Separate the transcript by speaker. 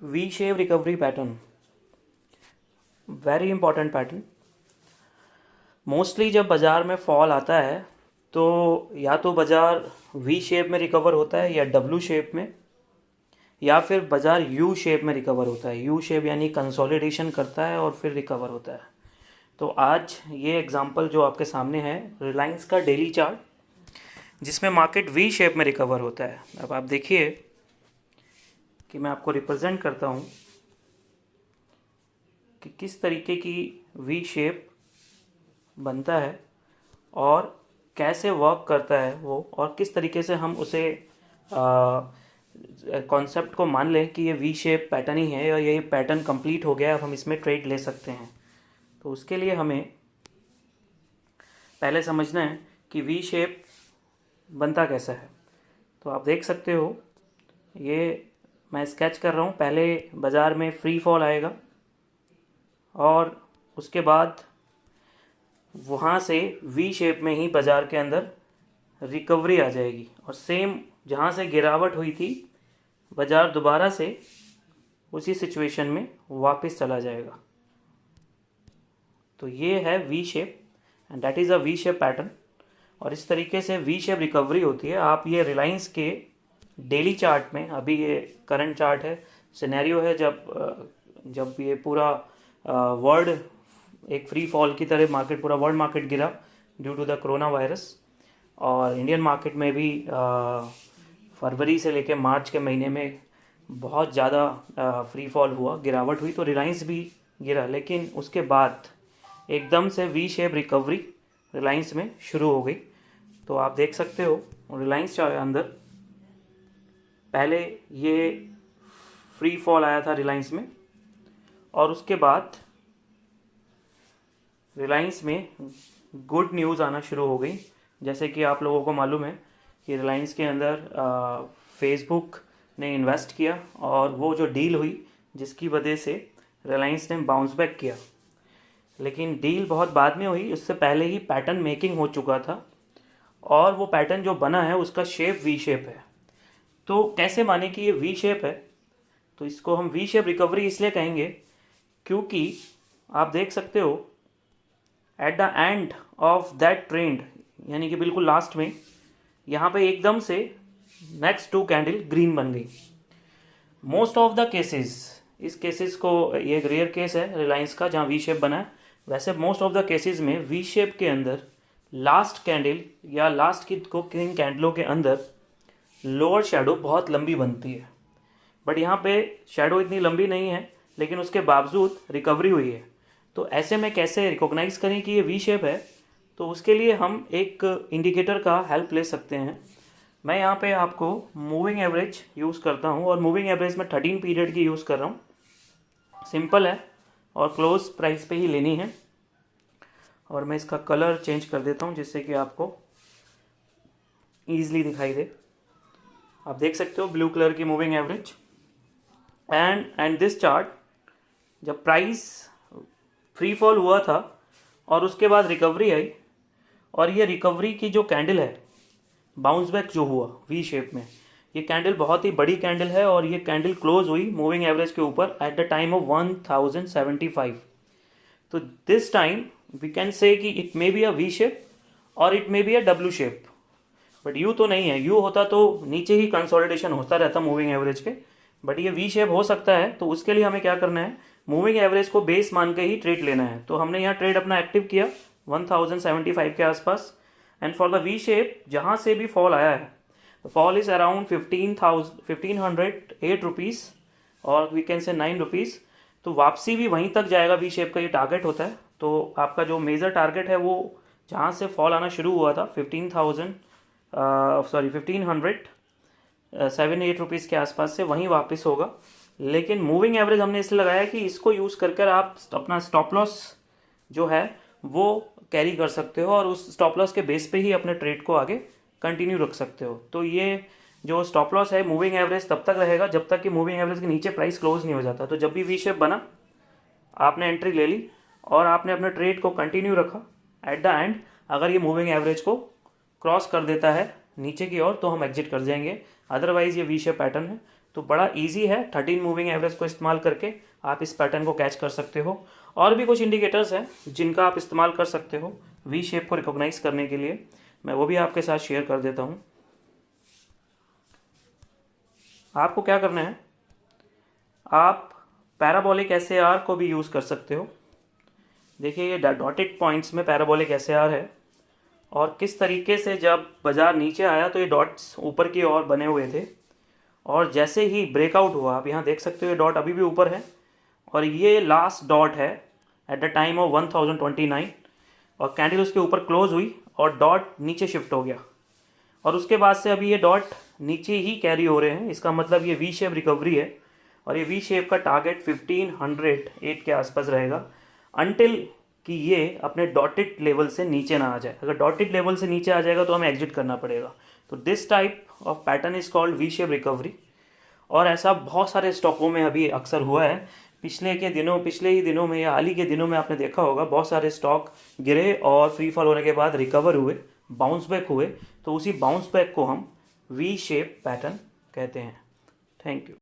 Speaker 1: V shape recovery pattern, very important pattern. Mostly जब बाज़ार में फॉल आता है तो या तो बाज़ार वी शेप में रिकवर होता है या डब्ल्यू शेप में, या फिर बाज़ार यू शेप में रिकवर होता है। यू शेप यानी कंसोलिडेशन करता है और फिर रिकवर होता है। तो आज ये एग्जांपल जो आपके सामने है रिलायंस का डेली चार्ट, जिसमें मार्केट वी शेप में रिकवर होता है। अब आप देखिए कि मैं आपको रिप्रेजेंट करता हूँ कि किस तरीके की वी शेप बनता है और कैसे वर्क करता है वो, और किस तरीके से हम उसे कॉन्सेप्ट को मान लें कि ये वी शेप पैटर्न ही है और ये पैटर्न कंप्लीट हो गया है, अब हम इसमें ट्रेड ले सकते हैं। तो उसके लिए हमें पहले समझना है कि वी शेप बनता कैसा है। तो आप देख सकते हो, ये मैं स्केच कर रहा हूँ। पहले बाज़ार में फ्री फॉल आएगा और उसके बाद वहाँ से वी शेप में ही बाज़ार के अंदर रिकवरी आ जाएगी और सेम जहाँ से गिरावट हुई थी बाज़ार दोबारा से उसी सिचुएशन में वापस चला जाएगा। तो ये है V shape and that is a V shape pattern. और इस तरीके से वी शेप रिकवरी होती है। आप ये रिलायंस के डेली चार्ट में, अभी ये करंट चार्ट है, सिनेरियो है जब ये पूरा वर्ल्ड एक फ्री फॉल की तरह मार्केट, पूरा वर्ल्ड मार्केट गिरा due to the corona virus, और इंडियन मार्केट में भी फरवरी से लेकर मार्च के महीने में बहुत ज़्यादा फ्री फॉल हुआ, गिरावट हुई, तो रिलायंस भी गिरा। लेकिन उसके बाद एकदम से वी शेप रिकवरी रिलायंस में शुरू हो गई। तो आप देख सकते हो रिलायंस के अंदर पहले ये फ्री फॉल आया था रिलायंस में, और उसके बाद रिलायंस में गुड न्यूज़ आना शुरू हो गई। जैसे कि आप लोगों को मालूम है कि रिलायंस के अंदर फेसबुक ने इन्वेस्ट किया और वो जो डील हुई जिसकी वजह से रिलायंस ने बाउंस बैक किया। लेकिन डील बहुत बाद में हुई, उससे पहले ही पैटर्न मेकिंग हो चुका था और वो पैटर्न जो बना है उसका शेप वी शेप है। तो कैसे माने कि ये वी शेप है? तो इसको हम वी शेप रिकवरी इसलिए कहेंगे क्योंकि आप देख सकते हो at the end of that trend, यानी कि बिल्कुल लास्ट में यहाँ पे एकदम से नेक्स्ट टू कैंडल ग्रीन बन गई। मोस्ट ऑफ द केसेस, इस केसेस को, ये एक रेयर केस है रिलायंस का जहाँ वी शेप बना है। वैसे मोस्ट ऑफ द केसेस में वी शेप के अंदर लास्ट कैंडल या लास्ट की को किन कैंडलों के अंदर लोअर शेडो बहुत लंबी बनती है, बट यहाँ पे शेडो इतनी लंबी नहीं है, लेकिन उसके बावजूद रिकवरी हुई है। तो ऐसे में कैसे रिकॉग्नाइज करें कि ये वी शेप है? तो उसके लिए हम एक इंडिकेटर का हेल्प ले सकते हैं। मैं यहाँ पे आपको मूविंग एवरेज यूज़ करता हूँ और मूविंग एवरेज में 13 पीरियड की यूज़ कर रहा हूँ। सिंपल है और क्लोज प्राइस पे ही लेनी है। और मैं इसका कलर चेंज कर देता हूँ जिससे कि आपको ईजिली दिखाई दे। आप देख सकते हो ब्लू कलर की moving average and this chart, जब प्राइस फ्री फॉल हुआ था और उसके बाद रिकवरी आई, और ये रिकवरी की जो कैंडल है, बाउंस बैक जो हुआ वी शेप में, ये कैंडल बहुत ही बड़ी कैंडल है और ये कैंडल क्लोज हुई मूविंग एवरेज के ऊपर एट द टाइम ऑफ 1075। तो this time we can say कि it may be a V shape और it may be a W shape, but you तो नहीं है। यू होता तो नीचे ही कंसोलिडेशन होता रहता मूविंग एवरेज के, बट ये वी शेप हो सकता है। तो उसके लिए हमें क्या करना है, मूविंग एवरेज को बेस मान के ही ट्रेड लेना है। तो हमने यहाँ ट्रेड अपना एक्टिव किया 1075 के आसपास, and for the V shape जहाँ से भी फॉल आया है, फॉल इज अराउंड 1508 रुपीज़ और वी कैन से 9 रुपीज़। तो वापसी भी वहीं तक जाएगा, वी शेप का ये टारगेट होता है। तो आपका जो मेजर टारगेट है वो जहाँ से फॉल आना शुरू हुआ था 1578 रुपीज़ के आसपास से वहीं वापस होगा। लेकिन मूविंग एवरेज हमने इसलिए लगाया कि इसको यूज़ कर आप अपना स्टॉप लॉस जो है वो कैरी कर सकते हो और उस स्टॉप लॉस के बेस पे ही अपने ट्रेड को आगे कंटिन्यू रख सकते हो। तो ये जो स्टॉप लॉस है मूविंग एवरेज तब तक रहेगा जब तक कि मूविंग एवरेज के नीचे प्राइस क्लोज नहीं हो जाता। तो जब भी वी शेप बना, आपने एंट्री ले ली और आपने अपने ट्रेड को कंटिन्यू रखा। एट द एंड अगर ये मूविंग एवरेज को क्रॉस कर देता है नीचे की ओर तो हम एग्जिट कर जाएंगे, अदरवाइज ये वी शेप पैटर्न है। तो बड़ा इजी है, 13 मूविंग एवरेज को इस्तेमाल करके आप इस पैटर्न को कैच कर सकते हो। और भी कुछ इंडिकेटर्स हैं जिनका आप इस्तेमाल कर सकते हो वी शेप को रिकॉग्नाइज करने के लिए, मैं वो भी आपके साथ शेयर कर देता हूँ। आपको क्या करना है, आप पैराबोलिक SAR को भी यूज़ कर सकते हो। देखिए ये डॉटेड पॉइंट्स में पैराबोलिक SAR है, और किस तरीके से जब बाज़ार नीचे आया तो ये डॉट्स ऊपर की ओर बने हुए थे, और जैसे ही ब्रेकआउट हुआ, आप यहाँ देख सकते हो ये डॉट अभी भी ऊपर है, और ये लास्ट डॉट है एट द टाइम ऑफ 1029, और कैंडल उसके ऊपर क्लोज हुई और डॉट नीचे शिफ्ट हो गया, और उसके बाद से अभी ये डॉट नीचे ही कैरी हो रहे हैं। इसका मतलब ये वी शेप रिकवरी है, और ये वी शेप का टारगेट 1508 के आसपास रहेगा, अनटिल कि ये अपने डॉटेड लेवल से नीचे ना आ जाए। अगर डॉटेड लेवल से नीचे आ जाएगा तो हमें एग्जिट करना पड़ेगा। तो this type of pattern is called V shape recovery, और ऐसा बहुत सारे स्टॉकों में अभी अक्सर हुआ है। पिछले ही दिनों में या हाल ही के दिनों में आपने देखा होगा बहुत सारे स्टॉक गिरे और फ्री फॉल होने के बाद रिकवर हुए, बाउंस बैक हुए। तो उसी बाउंस बैक को हम वी शेप पैटर्न कहते हैं। Thank you.